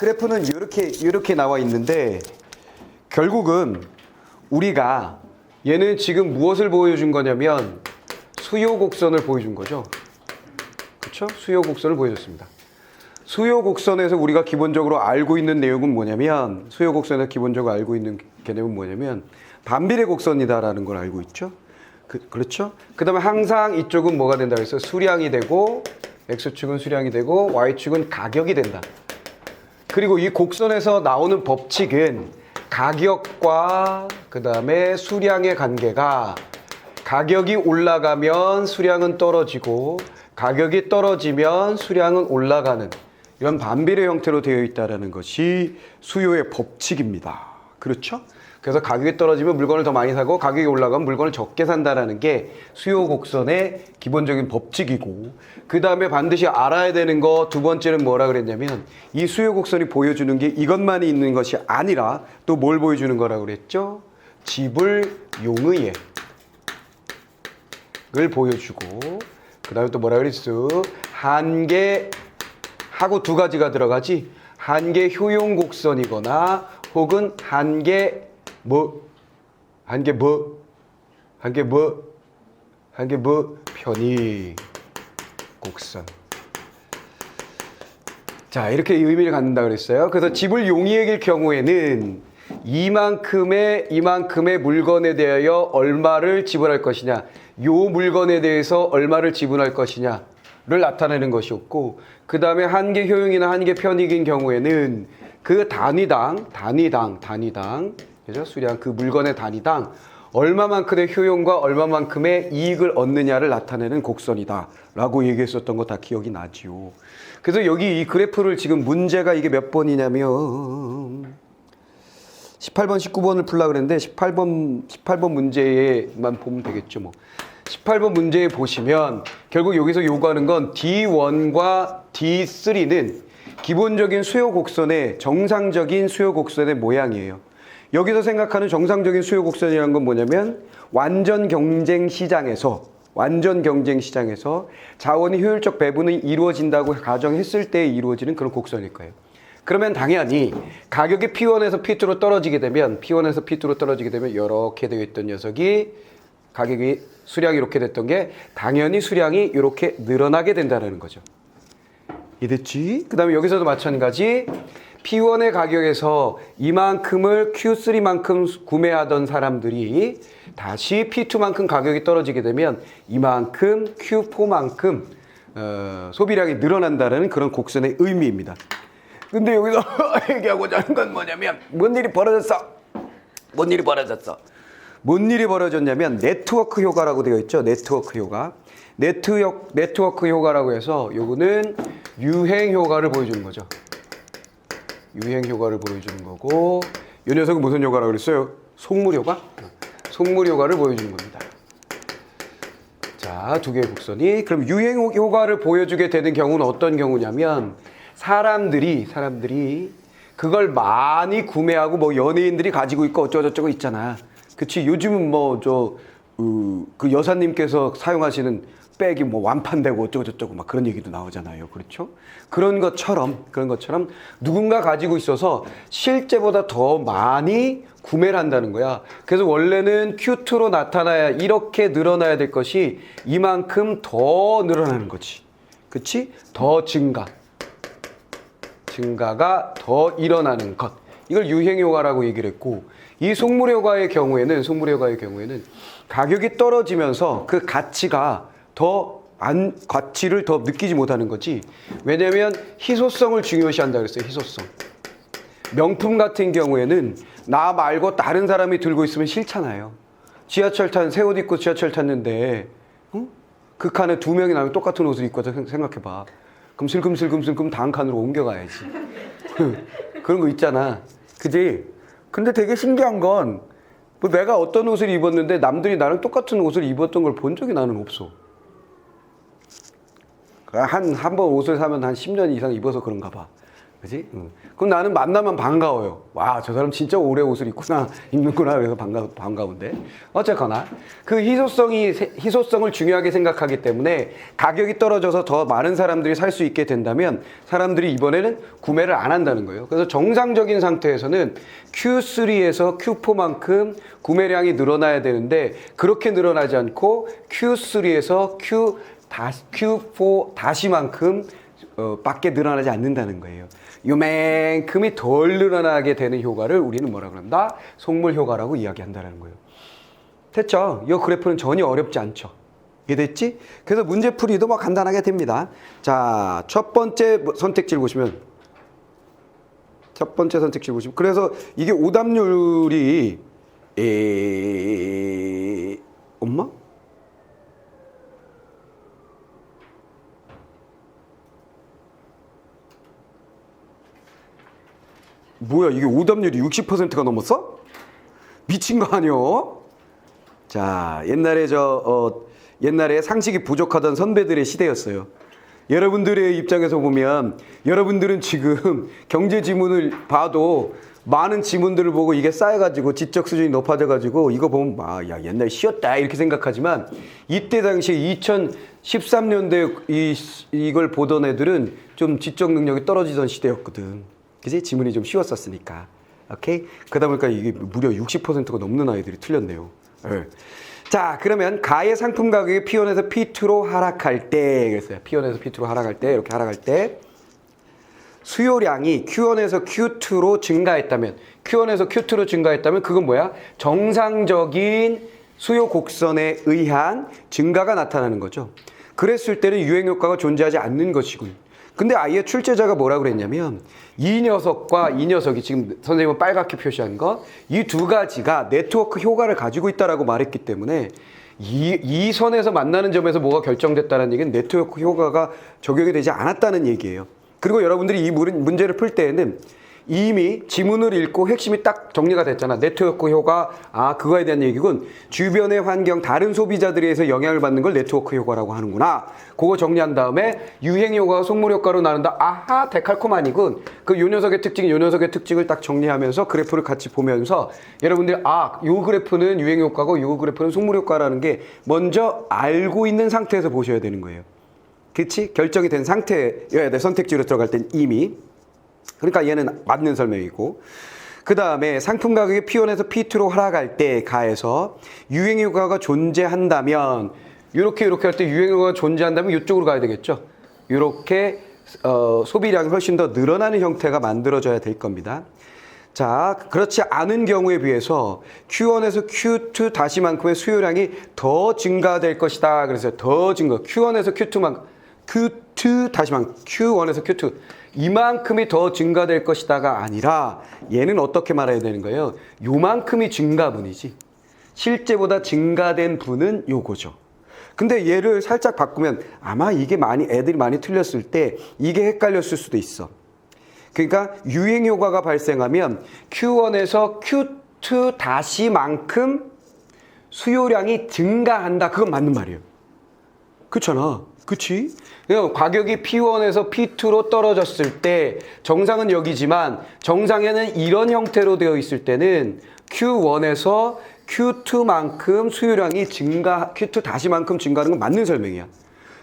그래프는 이렇게 나와 있는데 결국은 우리가 얘는 지금 무엇을 보여준 거냐면 수요 곡선을 보여준 거죠. 그렇죠? 수요 곡선을 보여줬습니다. 수요 곡선에서 우리가 기본적으로 알고 있는 내용은 뭐냐면 수요 곡선에서 기본적으로 알고 있는 개념은 뭐냐면 반비례 곡선이다라는 걸 알고 있죠. 그렇죠? 그 다음에 항상 이쪽은 뭐가 된다고 했어요? 수량이 되고 X축은 수량이 되고 Y축은 가격이 된다. 그리고 이 곡선에서 나오는 법칙은 가격과 그 다음에 수량의 관계가 가격이 올라가면 수량은 떨어지고 가격이 떨어지면 수량은 올라가는 이런 반비례 형태로 되어 있다는 것이 수요의 법칙입니다. 그렇죠? 그래서 가격이 떨어지면 물건을 더 많이 사고 가격이 올라가면 물건을 적게 산다는 게 수요 곡선의 기본적인 법칙이고 그 다음에 반드시 알아야 되는 거 두 번째는 뭐라 그랬냐면 이 수요 곡선이 보여주는 게 이것만이 있는 것이 아니라 또 뭘 보여주는 거라고 그랬죠? 지불 용의액을 보여주고 그 다음에 또 뭐라 그랬어? 한계 하고 두 가지가 들어가지 한계 효용 곡선이거나 혹은 한계 편의 곡선. 자, 이렇게 의미를 갖는다 그랬어요. 그래서 지불 용의액일 경우에는 이만큼의 물건에 대하여 얼마를 지불할 것이냐, 요 물건에 대해서 얼마를 지불할 것이냐를 나타내는 것이었고, 그 다음에 한계 효용이나 한계 편익인 경우에는 그 단위당, 그죠? 수량 그 물건의 단위당 얼마만큼의 효용과 얼마만큼의 이익을 얻느냐를 나타내는 곡선이다 라고 얘기했었던 거 다 기억이 나지요. 그래서 여기 이 그래프를 지금 문제가 이게 몇 번이냐면 18번, 19번을 풀려고 그랬는데 18번 문제에만 보면 되겠죠. 뭐 18번 문제에 보시면 결국 여기서 요구하는 건 D1과 D3는 기본적인 수요 곡선의 정상적인 수요 곡선의 모양이에요. 여기서 생각하는 정상적인 수요 곡선이라는 건 뭐냐면 완전 경쟁 시장에서 자원의 효율적 배분이 이루어진다고 가정했을 때 이루어지는 그런 곡선일 거예요. 그러면 당연히 가격이 P1에서 P2로 떨어지게 되면 이렇게 되어 있던 녀석이 가격이 수량이 이렇게 됐던 게 당연히 수량이 이렇게 늘어나게 된다는 거죠. 이해됐지? 그 다음에 여기서도 마찬가지 P1의 가격에서 이만큼을 Q3만큼 구매하던 사람들이 다시 P2만큼 가격이 떨어지게 되면 이만큼 Q4만큼 소비량이 늘어난다는 그런 곡선의 의미입니다. 근데 여기서 얘기하고자 하는 건 뭐냐면 뭔 일이 벌어졌냐면 네트워크 효과라고 되어 있죠. 네트워크 효과라고 해서 요거는 유행 효과를 보여주는 거죠. 유행 효과를 보여주는 거고 이 녀석은 무슨 효과라고 그랬어요? 속물 효과? 속물 효과를 보여주는 겁니다. 자, 두 개의 곡선이 그럼 유행 효과를 보여주게 되는 경우는 어떤 경우냐면 사람들이 그걸 많이 구매하고 뭐 연예인들이 가지고 있고 어쩌고저쩌고 있잖아. 그치? 요즘은 뭐 그 여사님께서 사용하시는 백이 뭐 완판되고 어쩌고저쩌고 막 그런 얘기도 나오잖아요. 그렇죠? 그런 것처럼 누군가 가지고 있어서 실제보다 더 많이 구매를 한다는 거야. 그래서 원래는 Q2로 나타나야 이렇게 늘어나야 될 것이 이만큼 더 늘어나는 거지. 그치? 더 증가가 더 일어나는 것. 이걸 유행효과라고 얘기를 했고 이 속물효과의 경우에는 가격이 떨어지면서 그 가치를 더 느끼지 못하는 거지. 왜냐면 희소성을 중요시한다 그랬어요. 희소성. 명품 같은 경우에는 나 말고 다른 사람이 들고 있으면 싫잖아요. 새 옷 입고 지하철 탔는데 그 칸에 두 명이 나면 똑같은 옷을 입고 생각해봐. 그럼 슬금 다음 칸으로 옮겨가야지. 그런 거 있잖아. 그지? 근데 되게 신기한 건 뭐 내가 어떤 옷을 입었는데 남들이 나랑 똑같은 옷을 입었던 걸 본 적이 나는 없어. 한 번 옷을 사면 한 10년 이상 입어서 그런가 봐. 그지? 응. 그럼 나는 만나면 반가워요. 와, 저 사람 진짜 오래 옷을 입는구나. 그래서 반가운데. 어쨌거나, 그 희소성을 중요하게 생각하기 때문에 가격이 떨어져서 더 많은 사람들이 살 수 있게 된다면 사람들이 이번에는 구매를 안 한다는 거예요. 그래서 정상적인 상태에서는 Q3에서 Q4만큼 구매량이 늘어나야 되는데 그렇게 늘어나지 않고 Q3에서 Q4 다시만큼 밖에 늘어나지 않는다는 거예요. 요만큼이 덜 늘어나게 되는 효과를 우리는 뭐라고 합니다? 속물 효과라고 이야기한다는 거예요. 됐죠? 이 그래프는 전혀 어렵지 않죠. 이해됐지? 그래서 문제풀이도 뭐 간단하게 됩니다. 자, 첫 번째 선택지를 보시면 그래서 이게 오답률이 엄마? 뭐야, 이게 오답률이 60%가 넘었어? 미친 거 아니요? 자, 옛날에 상식이 부족하던 선배들의 시대였어요. 여러분들의 입장에서 보면 여러분들은 지금 경제 지문을 봐도 많은 지문들을 보고 이게 쌓여가지고 지적 수준이 높아져가지고 이거 보면 야, 옛날에 쉬었다 이렇게 생각하지만 이때 당시에 2013년도에 이걸 보던 애들은 좀 지적 능력이 떨어지던 시대였거든. 그지? 지문이 좀 쉬웠었으니까. 오케이? 그러다 보니까 이게 무려 60%가 넘는 아이들이 틀렸네요. 네. 자, 그러면 가의 상품 가격이 P1에서 P2로 하락할 때, 그랬어요. P1에서 P2로 하락할 때, 이렇게 하락할 때, 수요량이 Q1에서 Q2로 증가했다면, 그건 뭐야? 정상적인 수요 곡선에 의한 증가가 나타나는 거죠. 그랬을 때는 유행 효과가 존재하지 않는 것이군. 근데 아예 출제자가 뭐라고 그랬냐면 이 녀석이 지금 선생님은 빨갛게 표시한 거 이 두 가지가 네트워크 효과를 가지고 있다라고 말했기 때문에 이 선에서 만나는 점에서 뭐가 결정됐다는 얘기는 네트워크 효과가 적용이 되지 않았다는 얘기예요. 그리고 여러분들이 이 문제를 풀 때에는 이미 지문을 읽고 핵심이 딱 정리가 됐잖아. 네트워크 효과, 그거에 대한 얘기군. 주변의 환경, 다른 소비자들에 의해서 영향을 받는 걸 네트워크 효과라고 하는구나. 그거 정리한 다음에 유행 효과가 속물 효과로 나눈다. 아하, 데칼코마니군. 요 녀석의 특징을 딱 정리하면서 그래프를 같이 보면서 여러분들이 요 그래프는 유행 효과고 요 그래프는 속물 효과라는 게 먼저 알고 있는 상태에서 보셔야 되는 거예요. 그치? 결정이 된 상태여야 돼. 선택지로 들어갈 땐 이미. 그러니까 얘는 맞는 설명이고, 그 다음에 상품 가격이 P1에서 P2로 하락할 때 가에서 유행 효과가 존재한다면 이렇게 할 때 유행 효과가 존재한다면 이쪽으로 가야 되겠죠. 이렇게 소비량이 훨씬 더 늘어나는 형태가 만들어져야 될 겁니다. 자, 그렇지 않은 경우에 비해서 Q1에서 Q2 다시만큼의 수요량이 더 증가될 것이다. 그래서 더 증가. Q1에서 Q2 다시만 Q1에서 Q2 이만큼이 더 증가될 것이다가 아니라 얘는 어떻게 말해야 되는 거예요? 요만큼이 증가분이지 실제보다 증가된 분은 요거죠. 근데 얘를 살짝 바꾸면 아마 이게 애들이 많이 틀렸을 때 이게 헷갈렸을 수도 있어. 그러니까 유행 효과가 발생하면 Q1에서 Q2 다시만큼 수요량이 증가한다. 그건 맞는 말이에요. 그렇잖아. 그치? 가격이 P1에서 P2로 떨어졌을 때 정상은 여기지만 정상에는 이런 형태로 되어 있을 때는 Q1에서 Q2만큼 수요량이 Q2 다시만큼 증가하는 건 맞는 설명이야.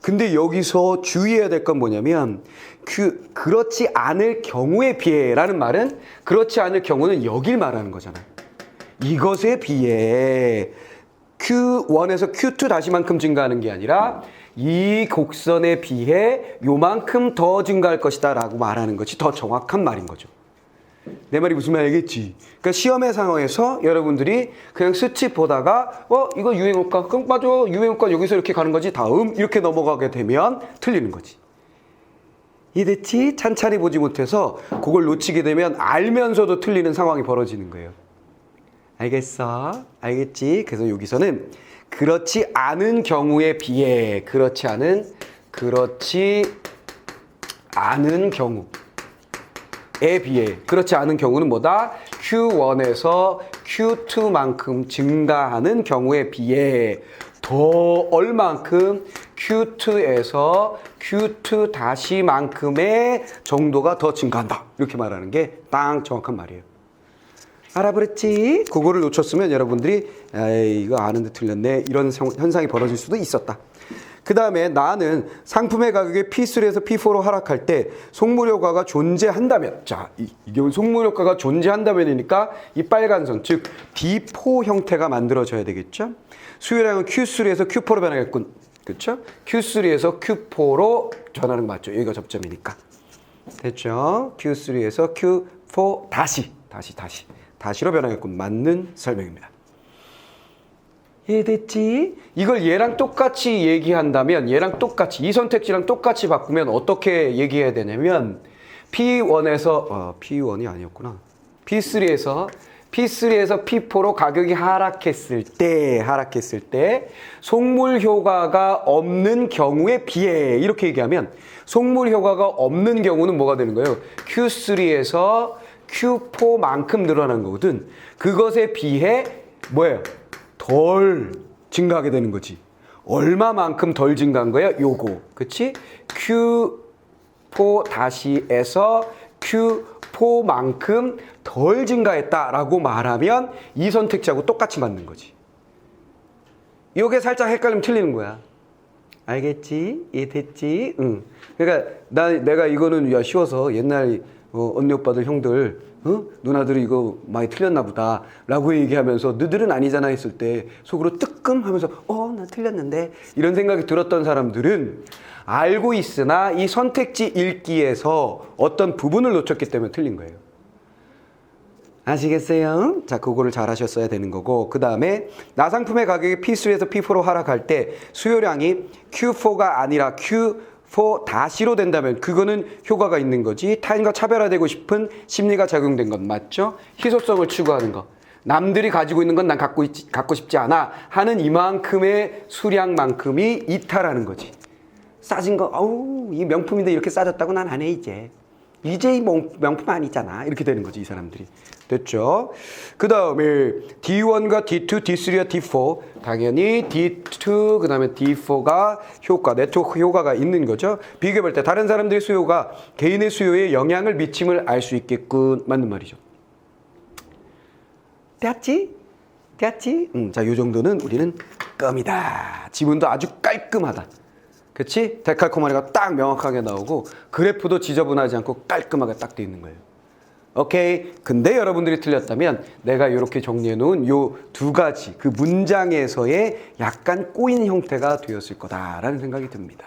근데 여기서 주의해야 될 건 뭐냐면 그렇지 않을 경우에 비해라는 말은 그렇지 않을 경우는 여길 말하는 거잖아. 이것에 비해 Q1에서 Q2 다시만큼 증가하는 게 아니라 이 곡선에 비해 요만큼 더 증가할 것이다 라고 말하는 것이 더 정확한 말인 거죠. 내 말이 무슨 말인지 알겠지? 그러니까 시험의 상황에서 여러분들이 그냥 스치 보다가 이거 유행효과 그럼 맞아 유행효과 여기서 이렇게 가는 거지 다음 이렇게 넘어가게 되면 틀리는 거지. 이해됐지? 찬찬히 보지 못해서 그걸 놓치게 되면 알면서도 틀리는 상황이 벌어지는 거예요. 알겠어? 알겠지? 그래서 여기서는 그렇지 않은 경우에 비해 그렇지 않은 경우는 뭐다? Q1에서 Q2만큼 증가하는 경우에 비해 더 얼만큼 Q2에서 Q2 다시만큼의 정도가 더 증가한다. 이렇게 말하는 게 딱 정확한 말이에요. 알아버렸지? 그거를 놓쳤으면 여러분들이 에이, 이거 아는데 틀렸네. 이런 현상이 벌어질 수도 있었다. 그 다음에 나는 상품의 가격이 P3에서 P4로 하락할 때 속물 효과가 존재한다면, 자, 이게 속물 효과가 존재한다면이니까 이 빨간 선, 즉 D4 형태가 만들어져야 되겠죠? 수요량은 Q3에서 Q4로 변하겠군. 그렇죠? Q3에서 Q4로 전하는 거 맞죠? 여기가 접점이니까. 됐죠? Q3에서 Q4 다시로 변하겠군. 맞는 설명입니다. 이해됐지? 이걸 얘랑 똑같이 얘기한다면, 얘랑 똑같이, 이 선택지랑 똑같이 바꾸면 어떻게 얘기해야 되냐면, P1이 아니었구나. P3에서 P4로 가격이 하락했을 때, 속물 효과가 없는 경우에 비해, 이렇게 얘기하면, 속물 효과가 없는 경우는 뭐가 되는 거예요? Q3에서 Q4만큼 늘어난 거거든. 그것에 비해, 뭐예요? 덜 증가하게 되는 거지. 얼마만큼 덜 증가한 거야? 요거. 그치? Q4-에서 Q4만큼 덜 증가했다라고 말하면 이 선택지하고 똑같이 맞는 거지. 요게 살짝 헷갈리면 틀리는 거야. 알겠지? 이해됐지? 응. 그러니까 내가 이거는 야 쉬워서 옛날 언니 오빠들 형들 누나들이 이거 많이 틀렸나 보다 라고 얘기하면서 너들은 아니잖아 했을 때 속으로 뜨끔하면서 나 틀렸는데 이런 생각이 들었던 사람들은 알고 있으나 이 선택지 읽기에서 어떤 부분을 놓쳤기 때문에 틀린 거예요. 아시겠어요? 자, 그거를 잘 하셨어야 되는 거고, 그 다음에 나상품의 가격이 P3에서 P4로 하락할 때 수요량이 Q4가 아니라 Q4-로 된다면 그거는 효과가 있는 거지. 타인과 차별화되고 싶은 심리가 작용된 건 맞죠? 희소성을 추구하는 거. 남들이 가지고 있는 건 난 갖고 싶지 않아 하는 이만큼의 수량만큼이 이탈하는 거지. 싸진 거, 이 명품인데 이렇게 싸졌다고 난 안 해, 이제 이 명품 아니잖아. 이렇게 되는 거지, 이 사람들이. 됐죠? 그 다음에 D1과 D2, D3와 D4. 당연히 D2, 그 다음에 D4가 네트워크 효과가 있는 거죠. 비교해볼 때 다른 사람들의 수요가 개인의 수요에 영향을 미침을 알 수 있겠군. 맞는 말이죠. 됐지? 자, 요 정도는 우리는 껌이다. 지문도 아주 깔끔하다. 그치? 데칼코마니가 딱 명확하게 나오고 그래프도 지저분하지 않고 깔끔하게 딱 돼 있는 거예요. 오케이. 근데 여러분들이 틀렸다면 내가 이렇게 정리해 놓은 요 두 가지 그 문장에서의 약간 꼬인 형태가 되었을 거다라는 생각이 듭니다.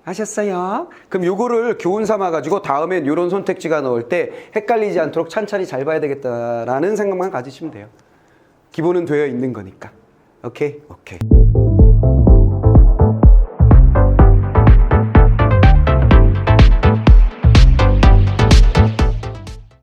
아셨어요? 그럼 요거를 교훈 삼아 가지고 다음엔 요런 선택지가 나올 때 헷갈리지 않도록 찬찬히 잘 봐야 되겠다라는 생각만 가지시면 돼요. 기본은 되어 있는 거니까. 오케이.